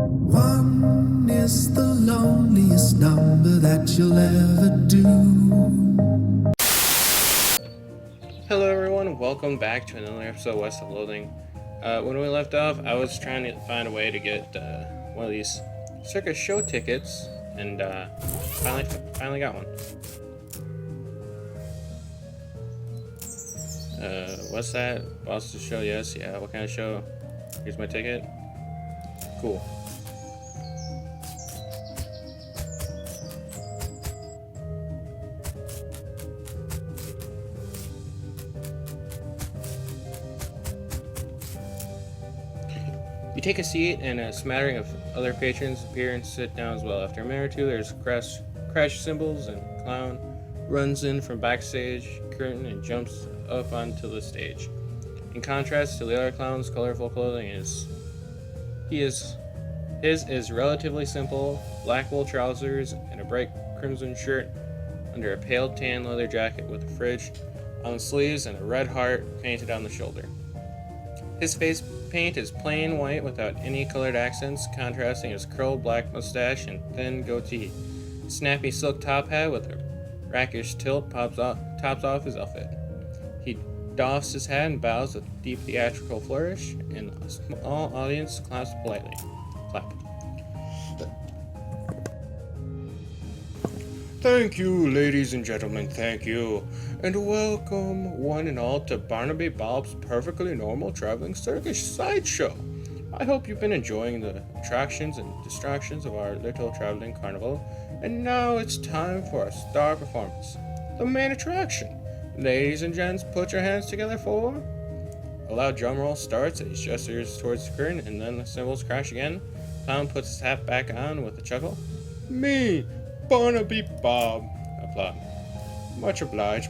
One is the loneliest number that you'll ever do. Hello everyone, welcome back to another episode of West of Loathing. When we left off, I was trying to find a way to get one of these circus show tickets, and finally got one. What's that? Boss to show? Yes. Yeah. What kind of show? Here's my ticket. Cool. You take a seat, and a smattering of other patrons appear and sit down as well. After a minute or two, there's crash cymbals, and a clown runs in from backstage curtain and jumps up onto the stage. In contrast to the other clown's colorful clothing, his is relatively simple: black wool trousers and a bright crimson shirt under a pale tan leather jacket with a fridge on the sleeves and a red heart painted on the shoulder. His face paint is plain white without any colored accents, contrasting his curled black mustache and thin goatee. A snappy silk top hat with a rakish tilt tops off his outfit. He doffs his hat and bows with a deep theatrical flourish, and a small audience claps politely. Clap. Thank you, ladies and gentlemen, thank you. And welcome, one and all, to Barnaby Bob's Perfectly Normal Traveling Circus Sideshow. I hope you've been enjoying the attractions and distractions of our little traveling carnival. And now it's time for our star performance, the main attraction. Ladies and gents, put your hands together for... A loud drum roll starts as he gestures towards the curtain, and then the cymbals crash again. Clown puts his hat back on with a chuckle. Me, Barnaby Bob. Applaud. Much obliged,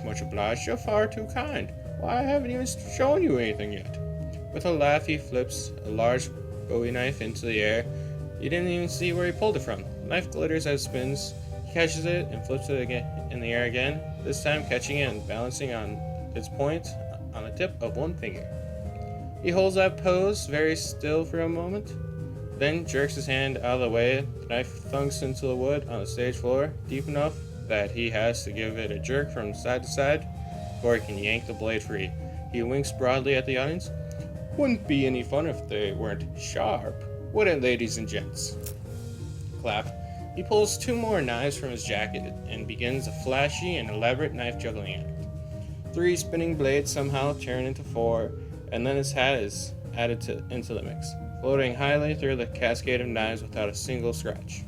you're far too kind. Why, I haven't even shown you anything yet. With a laugh, he flips a large bowie knife into the air. You didn't even see where he pulled it from. The knife glitters as it spins. He catches it and flips it again in the air again, this time catching it and balancing on its point on the tip of one finger. He holds that pose very still for a moment, then jerks his hand out of the way. The knife thunks into the wood on the stage floor, deep enough that he has to give it a jerk from side to side before he can yank the blade free. He winks broadly at the audience. Wouldn't be any fun if they weren't sharp, would it, ladies and gents? Clap. He pulls two more knives from his jacket and begins a flashy and elaborate knife juggling act. 3 spinning blades somehow turn into 4, and then his hat is added into the mix, floating highly through the cascade of knives without a single scratch.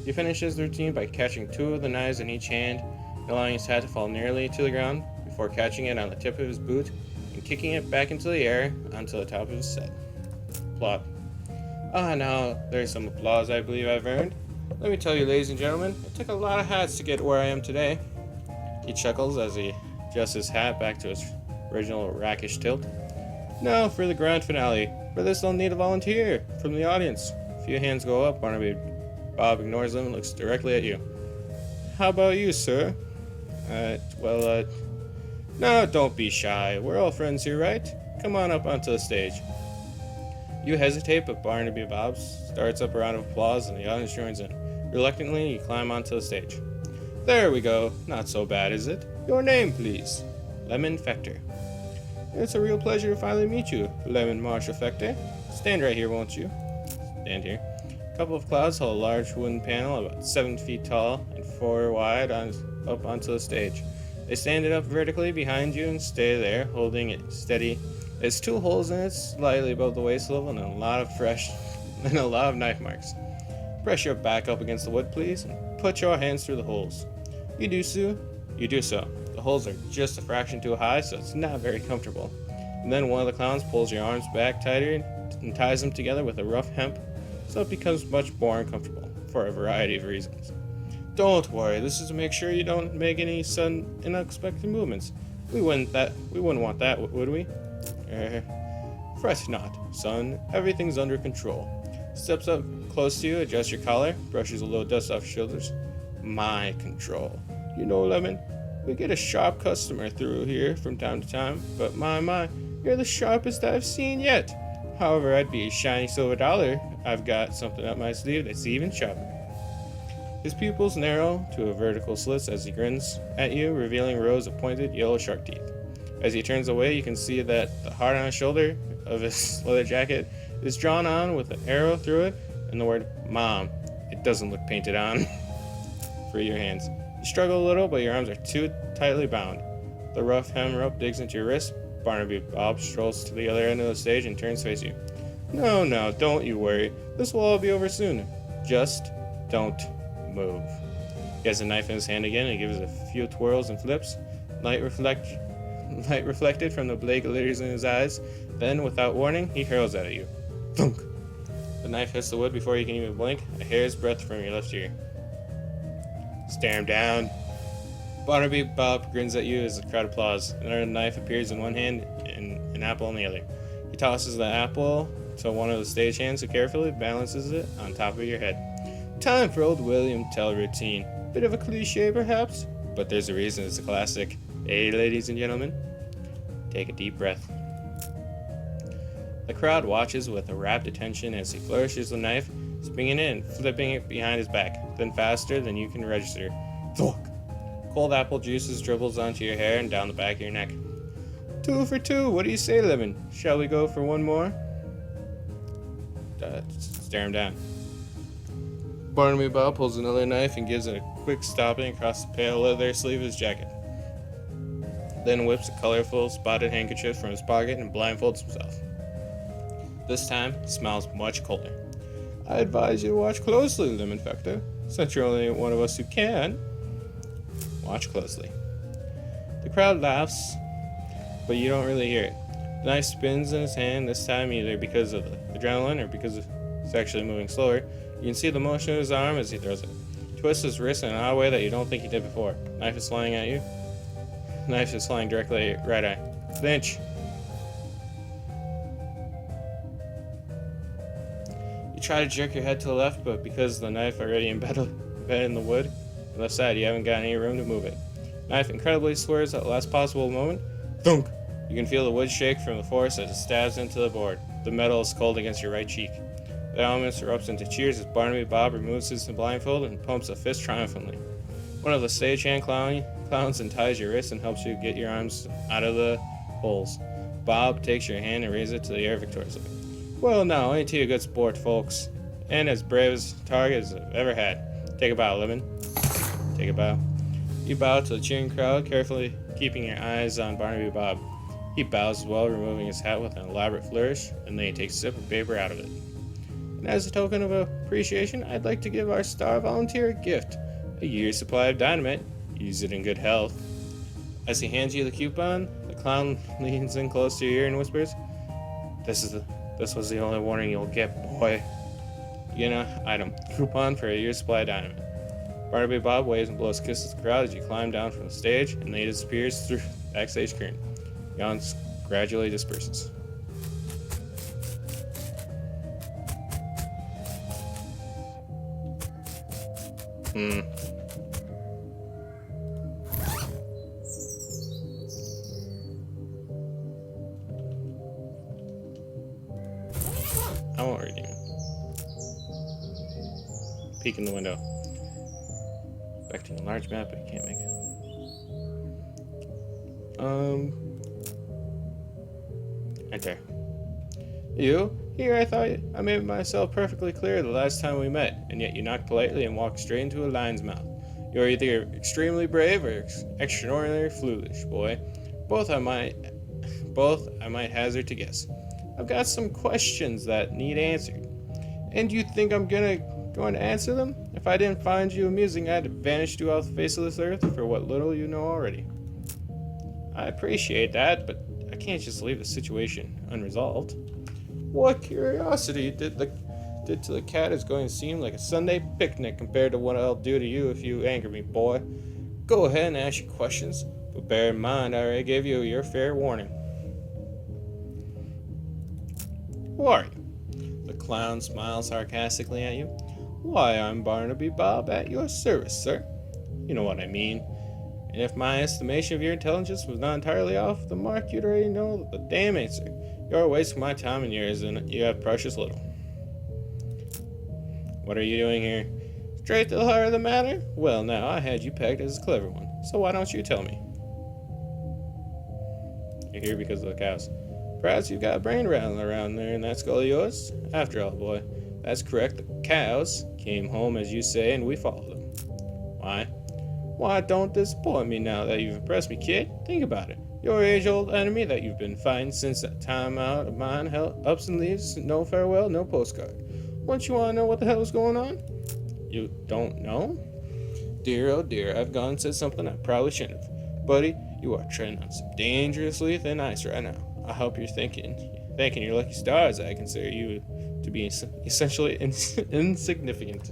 He finishes the routine by catching 2 of the knives in each hand and allowing his hat to fall nearly to the ground before catching it on the tip of his boot and kicking it back into the air onto the top of his set. Applaud. Now there's some applause I believe I've earned. Let me tell you, ladies and gentlemen, it took a lot of hats to get where I am today. He chuckles as he adjusts his hat back to his original rakish tilt. Now for the grand finale. For this, I'll need a volunteer from the audience. A few hands go up. Barnaby Bob ignores them and looks directly at you. How about you, sir? No, don't be shy. We're all friends here, right? Come on up onto the stage. You hesitate, but Barnaby Bob starts up a round of applause and the audience joins in. Reluctantly, you climb onto the stage. There we go. Not so bad, is it? Your name, please. Lemon Fector. It's a real pleasure to finally meet you, Lemon Marshall Fector. Stand right here, won't you? Stand here. A couple of clouds hold a large wooden panel about 7 feet tall and 4 wide up onto the stage. They stand it up vertically behind you and stay there, holding it steady. There's 2 holes in it, slightly above the waist level, and a lot of knife marks. Press your back up against the wood, please, and put your hands through the holes. You do so. The holes are just a fraction too high, so it's not very comfortable. And then one of the clowns pulls your arms back tighter and ties them together with a rough hemp, so it becomes much more uncomfortable, for a variety of reasons. Don't worry, this is to make sure you don't make any sudden, unexpected movements. We wouldn't want that, would we? Fret not, son. Everything's under control. Steps up close to you, adjusts your collar, brushes a little dust off your shoulders. My control. You know, Lemon, we get a sharp customer through here from time to time, but my, you're the sharpest I've seen yet. However, I'd be a shiny silver dollar I've got something up my sleeve that's even sharper. His pupils narrow to a vertical slits as he grins at you, revealing rows of pointed yellow shark teeth. As he turns away, you can see that the heart on his shoulder of his leather jacket is drawn on with an arrow through it and the word Mom. It doesn't look painted on. Free your hands. You struggle a little, but your arms are too tightly bound. The rough hem rope digs into your wrist. Barnaby Bob strolls to the other end of the stage and turns to face you. No, don't you worry. This will all be over soon. Just don't move. He has a knife in his hand again and gives it a few twirls and flips. Light reflected from the blade glitters in his eyes. Then, without warning, he hurls at you. Thunk! The knife hits the wood before you can even blink, a hair's breadth from your left ear. Stare him down. Barnaby Bob grins at you as the crowd applauds. Another knife appears in one hand and an apple in the other. He tosses the apple to one of the stagehands who carefully balances it on top of your head. Time for old William Tell routine. Bit of a cliche, perhaps, but there's a reason it's a classic. Hey, ladies and gentlemen, take a deep breath. The crowd watches with a rapt attention as he flourishes the knife, swinging it and flipping it behind his back, then faster than you can register. Thwack! Cold apple juices dribbles onto your hair and down the back of your neck. 2 for 2, what do you say, Lemon? Shall we go for one more? Stare him down. Barnaby Bob pulls another knife and gives it a quick stopping across the pale leather sleeve of his jacket. Then whips a colorful spotted handkerchief from his pocket and blindfolds himself. This time, he smells much colder. I advise you to watch closely, Lemon Factor, since you're only one of us who can. Watch closely. The crowd laughs, but you don't really hear it. The knife spins in his hand, this time either because of the adrenaline or because it's actually moving slower. You can see the motion of his arm as he throws it. He twists his wrist in an odd way that you don't think he did before. Knife is flying at you. Knife is flying directly at your right eye. Flinch! You try to jerk your head to the left, but because the knife already embedded in the wood on the left side, you haven't got any room to move it. Knife incredibly swerves at the last possible moment. Thunk! You can feel the wood shake from the force as it stabs into the board. The metal is cold against your right cheek. The elements erupts into cheers as Barnaby Bob removes his blindfold and pumps a fist triumphantly. One of the stagehand clowns unties your wrist and helps you get your arms out of the holes. Bob takes your hand and raises it to the air victoriously. Well, now, ain't he a good sport, folks? And as brave as a target as I've ever had. Take a bow, Lemon. Take a bow. You bow to the cheering crowd, carefully keeping your eyes on Barnaby Bob. He bows as well, removing his hat with an elaborate flourish, and then he takes a sip of paper out of it. And as a token of appreciation, I'd like to give our star volunteer a gift. A year's supply of dynamite. Use it in good health. As he hands you the coupon, the clown leans in close to your ear and whispers, This was the only warning you'll get, boy. You get an item. Coupon for a year's supply of dynamite. Barnaby Bob waves and blows kisses at the crowd as you climb down from the stage, and then he disappears through the backstage curtain. Yawns gradually disperses. I won't read you. Peek in the window. Expecting a large map, but you can't make it. Enter. You? Here, I thought I made myself perfectly clear the last time we met, and yet you knocked politely and walked straight into a lion's mouth. You're either extremely brave or extraordinarily foolish, boy. Both I might hazard to guess. I've got some questions that need answered. And you think I'm going to answer them? If I didn't find you amusing, I'd have vanished you off the face of this earth for what little you know already. I appreciate that, but I can't just leave the situation unresolved. What curiosity did to the cat is going to seem like a Sunday picnic compared to what I'll do to you if you anger me, boy. Go ahead and ask your questions, but bear in mind I already gave you your fair warning. Who are you? The clown smiles sarcastically at you. Why, I'm Barnaby Bob at your service, sir. You know what I mean. And if my estimation of your intelligence was not entirely off the mark, you'd already know the damn answer. You're wasting my time and yours, and you have precious little. What are you doing here? Straight to the heart of the matter? Well, now, I had you pegged as a clever one, so why don't you tell me? You're here because of the cows. Perhaps you've got a brain rattling around there in that skull of yours? After all, boy, that's correct. The cows came home, as you say, and we followed them. Why? Why, don't disappoint me now that you've impressed me, kid. Think about it. Your age-old enemy that you've been fighting since that time out of mine, hell, ups and leaves, no farewell, no postcard. Once you want to know what the hell is going on? You don't know? Dear, oh dear, I've gone and said something I probably shouldn't have. Buddy, you are treading on some dangerously thin ice right now. I hope you're thanking your lucky stars I consider you to be essentially insignificant.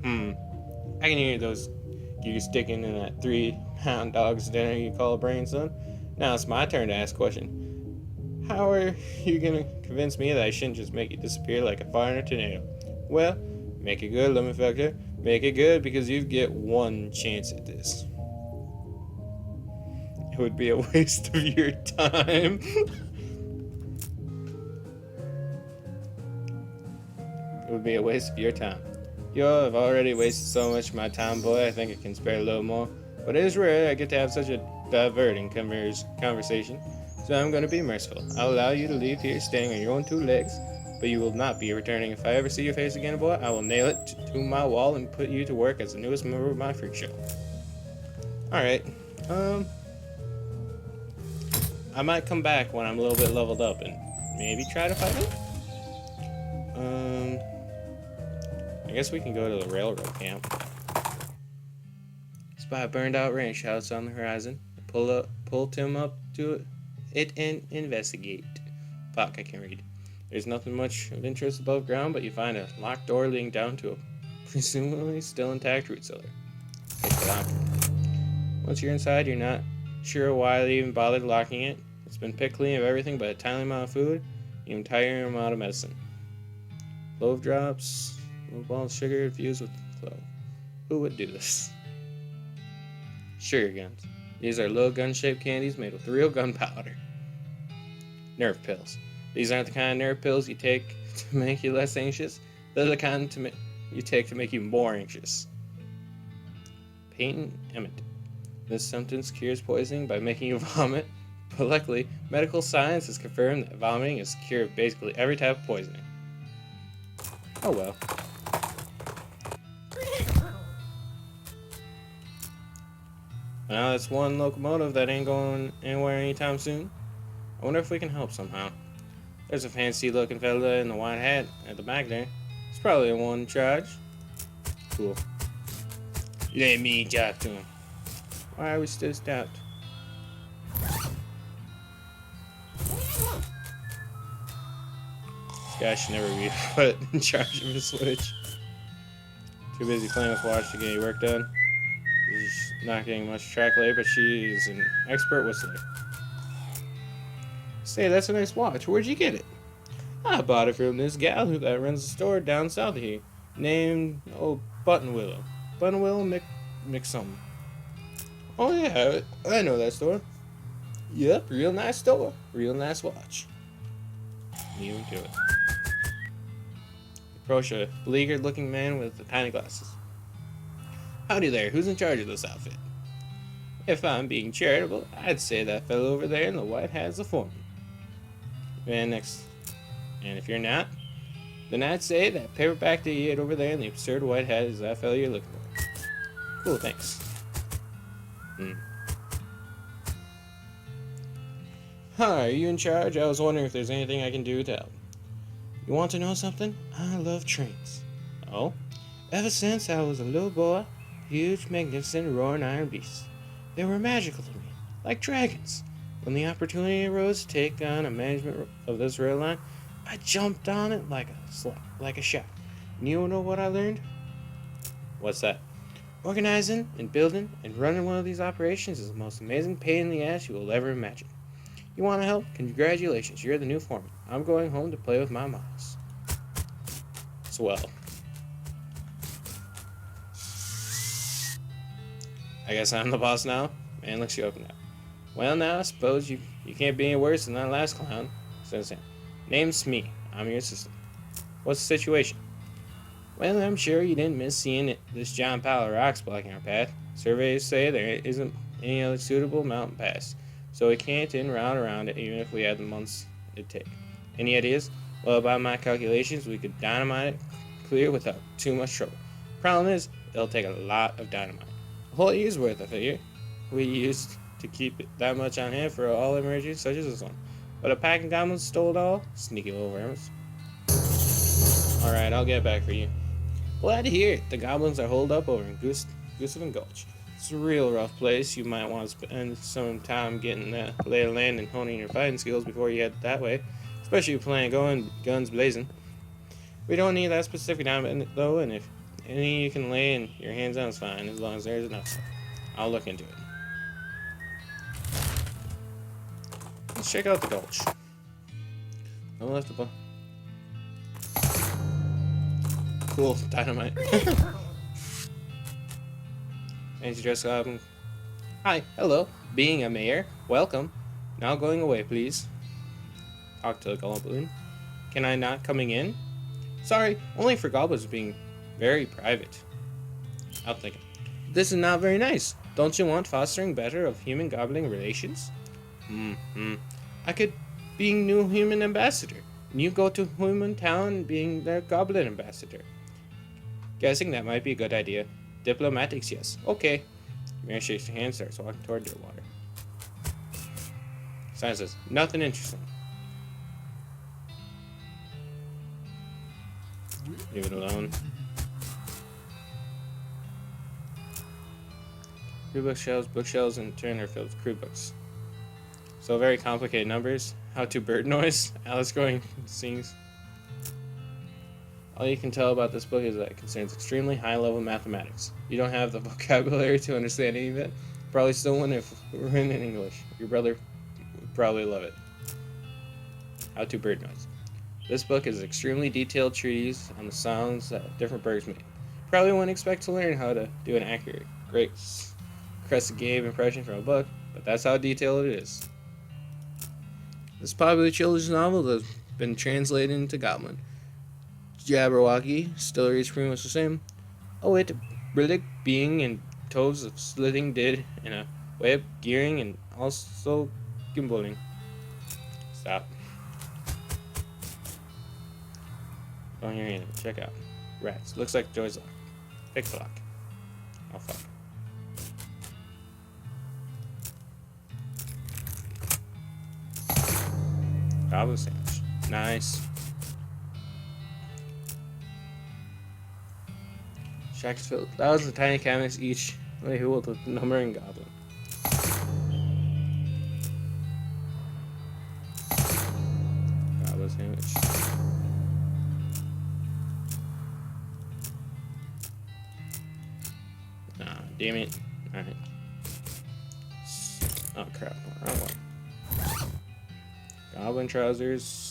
I can hear those gears sticking in that 3-pound dog's dinner you call a brain, son. Now it's my turn to ask a question. How are you gonna convince me that I shouldn't just make you disappear like a fire in a tornado? Well, make it good, lemon factor. Make it good, because you get one chance at this. It would be a waste of your time. It would be a waste of your time. Yo, I've already wasted so much of my time, boy. I think I can spare a little more. But it is rare I get to have such a diverting conversation, so I'm going to be merciful. I'll allow you to leave here standing on your own 2 legs, but you will not be returning. If I ever see your face again, boy, I will nail it to my wall and put you to work as the newest member of my freak show. Alright, I might come back when I'm a little bit leveled up and maybe try to fight him. I guess we can go to the railroad camp. Spy a burned out ranch house on the horizon. Pull Tim up to it and investigate. Fuck, I can't read. There's nothing much of interest above ground, but you find a locked door leading down to a presumably still intact root cellar. Once you're inside, you're not sure why they even bothered locking it. It's been picked clean of everything but a tiny amount of food, an entire amount of medicine. Clove drops, little balls of sugar infused with clove. Who would do this? Sugar guns. These are little gun-shaped candies made with real gunpowder. Nerve pills. These aren't the kind of nerve pills you take to make you less anxious. They're the kind you take to make you more anxious. Patent Emmett. This substance cures poisoning by making you vomit, but luckily, medical science has confirmed that vomiting is the cure of basically every type of poisoning. Oh well. Now that's one locomotive that ain't going anywhere anytime soon. I wonder if we can help somehow. There's a fancy looking fella in the white hat at the back there. He's probably the one in charge. Cool. Let me talk to him. Why are we still stopped? This guy should never be put in charge of a switch. Too busy playing with watch to get any work done. She's not getting much track labor, but she's an expert whistler. Say, that's a nice watch. Where'd you get it? I bought it from this gal that runs a store down south of here, named Buttonwillow. Buttonwillow McSomething. Oh yeah, I know that store. Yep, real nice store. Real nice watch. Leave him to it. Approach a beleaguered looking man with the tiny glasses. Howdy there, who's in charge of this outfit? If I'm being charitable, I'd say that fellow over there in the white hat's the foreman. And if you're not, then I'd say that paperback idiot over there in the absurd white hat is that fellow you're looking for. Cool, thanks. Hi, are you in charge? I was wondering if there's anything I can do to help. You want to know something? I love trains. Oh? Ever since I was a little boy, huge, magnificent, roaring iron beasts. They were magical to me, like dragons. When the opportunity arose to take on a management of this rail line, I jumped on it like a shot. And you know what I learned? What's that? Organizing and building and running one of these operations is the most amazing pain in the ass you will ever imagine. You want to help? Congratulations, you're the new foreman. I'm going home to play with my models. Swell. I guess I'm the boss now? Man looks you up now. Well now, I suppose you can't be any worse than that last clown. Name's me. I'm your assistant. What's the situation? Well, I'm sure you didn't miss seeing this giant pile of rocks blocking our path. Surveys say there isn't any other suitable mountain pass, so we can't in route around it even if we had the months it'd take. Any ideas? Well, by my calculations, we could dynamite it clear without too much trouble. Problem is, it'll take a lot of dynamite. A whole year's worth, I figure. We used to keep it that much on hand for all emergencies such as this one. But a pack of goblins stole it all? Sneaky little vermins. Alright, I'll get back for you. Glad to hear it. The goblins are holed up over in Gooseven Gulch. It's a real rough place. You might want to spend some time getting the lay of land and honing your fighting skills before you head that way. Especially if you plan on going guns blazing. We don't need that specific time though, and if any you can lay in your hands on is fine, as long as there's enough. I'll look into it. Let's check out the gulch. No left above. Cool, dynamite. Fancy dress goblin. Hi, hello. Being a mayor, welcome. Now going away, please. Talk to the goblin. Can I not coming in? Sorry, only for goblins being very private. I'll think. This is not very nice. Don't you want fostering better of human-goblin relations? I could being new human ambassador, and you go to human town being their goblin ambassador. Guessing that might be a good idea. Diplomatics, yes. Okay. Mary shakes her hand, starts walking toward Deerwater. Sign says, nothing interesting. Leave it alone. Crew bookshelves, and turn are filled with crew books. So very complicated numbers. How to bird noise. Alice going sings. All you can tell about this book is that it concerns extremely high-level mathematics. You don't have the vocabulary to understand any of it. Probably still wouldn't if we were in English. Your brother would probably love it. How to bird noise. This book is extremely detailed treatise on the sounds that different birds make. Probably wouldn't expect to learn how to do an accurate, great Crest Game impression from a book, but that's how detailed it is. This popular children's novel has been translated into Goblin. Jabberwocky still reads pretty much the same. Oh, it Brillic being and toes of slithing did in a way of gearing and also gimbaling. Stop. Don't hear anything. Check out. Rats. Looks like Joy's lock. Pick the lock. Oh fuck. Goblin sandwich. Nice. Shacks filled. Thousands of tiny cabinets each labeled with number and goblin. Goblin sandwich. Ah, damn it. Alright. Oh crap. Wrong one. Goblin trousers.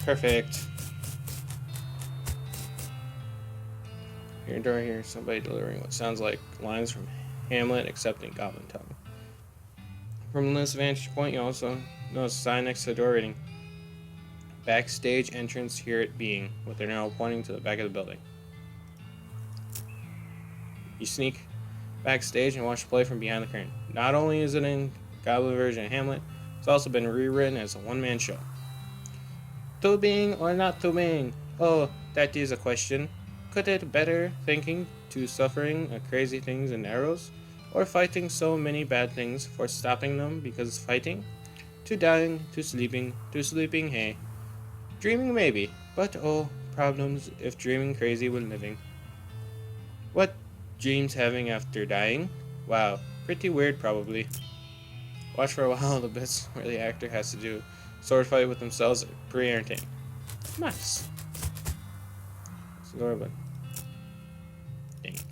Perfect. Your door here, somebody delivering what sounds like lines from Hamlet, except in Goblin tongue. From this vantage point, you also notice a sign next to the door reading "Backstage entrance here it being," with an arrow pointing to the back of the building. You sneak backstage and watch the play from behind the curtain. Not only is it in Goblin version of Hamlet, it's also been rewritten as a one-man show. To being or not to being? Oh, that is a question. Could it better thinking to suffering crazy things and arrows, or fighting so many bad things for stopping them because fighting? To dying, to sleeping, hey. Dreaming maybe, but oh, problems if dreaming crazy when living. What dreams having after dying? Wow, pretty weird probably. Watch for a while the bits where the actor has to do sword fight with themselves are pretty entertaining. Nice. Let's go over. Dang it.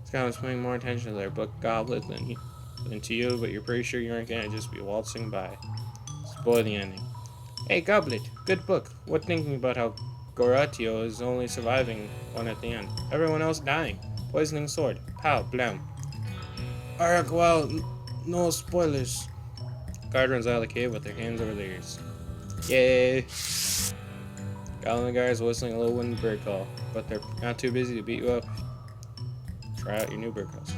Scouts paying more attention to their book goblet than to you, but you're pretty sure you aren't gonna just be waltzing by. Spoil the ending. Hey, Goblet, good book. What thinking about how Goratio is only surviving one at the end? Everyone else dying. Poisoning sword. Pow, blam. Arg, well, no spoilers. Guard runs out of the cave with their hands over their ears. Yay! Goblin guards whistling a little wooden bird call, but they're not too busy to beat you up. Try out your new bird calls.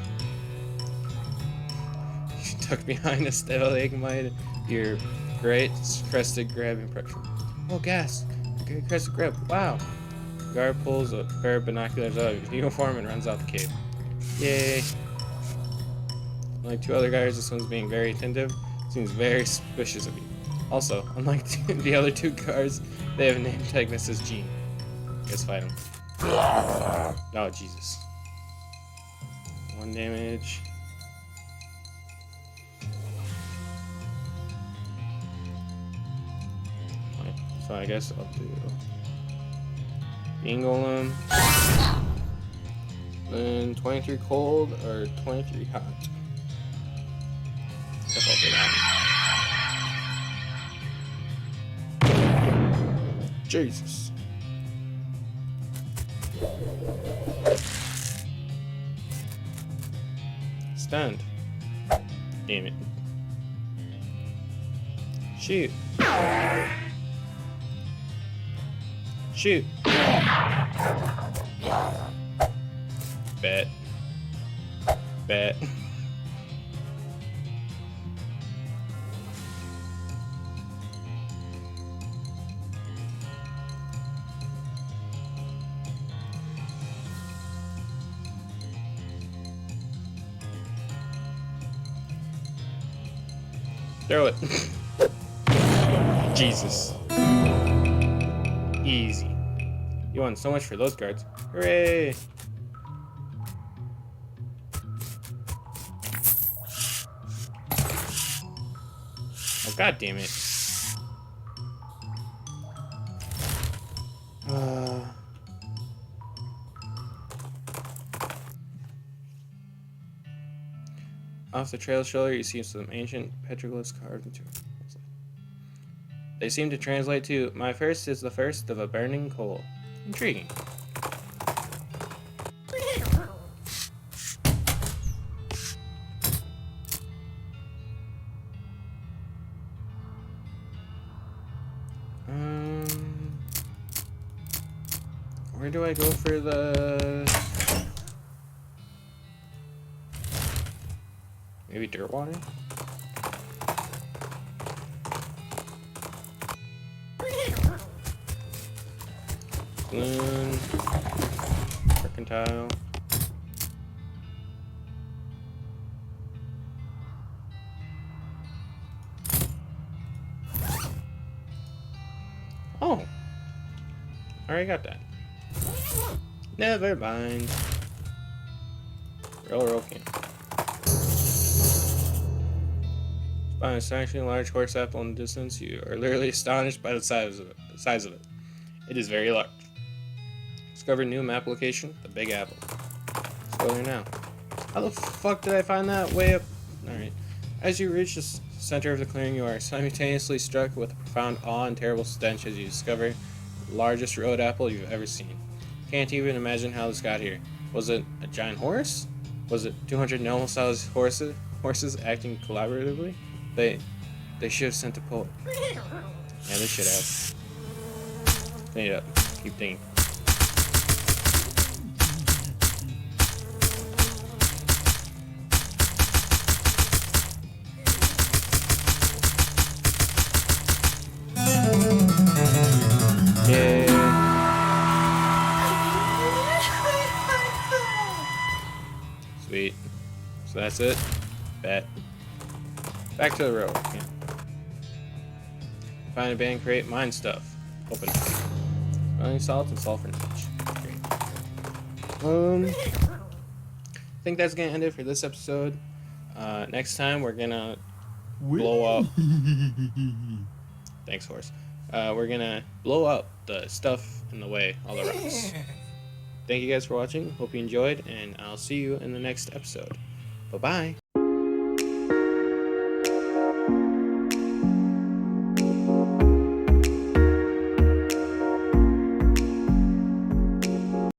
You tuck behind a stalagmite, your great crested grab impression. Oh, gas! Great crested grab. Wow! Guard pulls a pair of binoculars out of his uniform and runs out the cave. Yay! Like two other guards, this one's being very attentive. Seems very suspicious of you. Also, unlike the other two guards, they have a name tag that says Gene. Let's fight him. Oh, Jesus. 1 damage. So I guess I'll do Being Golem. Then 23 cold or 23 hot. Guess I'll do that. Jesus. Stand. Damn it. Shoot. Shoot. Bet. Bet. Throw it. Jesus. Easy. You won so much for those guards. Hooray! Oh, god damn it. Off the trail shoulder, you see some ancient petroglyphs carved into it. They seem to translate to, "My first is the first of a burning coal." Intriguing. Where do I go for the... Maybe dirt water? Balloon. Mercantile. Oh! Already got that. Never mind. Roll can. By an astonishingly large horse apple in the distance, you are literally astonished by the size of it. It is very large. Discover new map location, the Big Apple. Let's go there now. How the fuck did I find that way up? Alright. As you reach the center of the clearing, you are simultaneously struck with a profound awe and terrible stench as you discover the largest road apple you've ever seen. Can't even imagine how this got here. Was it a giant horse? Was it 200 normal-sized horses acting collaboratively? They should have sent a poet. Yeah, they should have. Clean it up. Keep digging. Yay. Sweet. So that's it. Bet. Back to the road. Yeah. Find a band, create, mine stuff. Open. Running salt and sulfur knowledge. Great. I think that's gonna end it for this episode. Next time we're gonna blow up. Thanks, horse. We're gonna blow up the stuff in the way, all the rocks. Thank you guys for watching. Hope you enjoyed, and I'll see you in the next episode. Bye bye.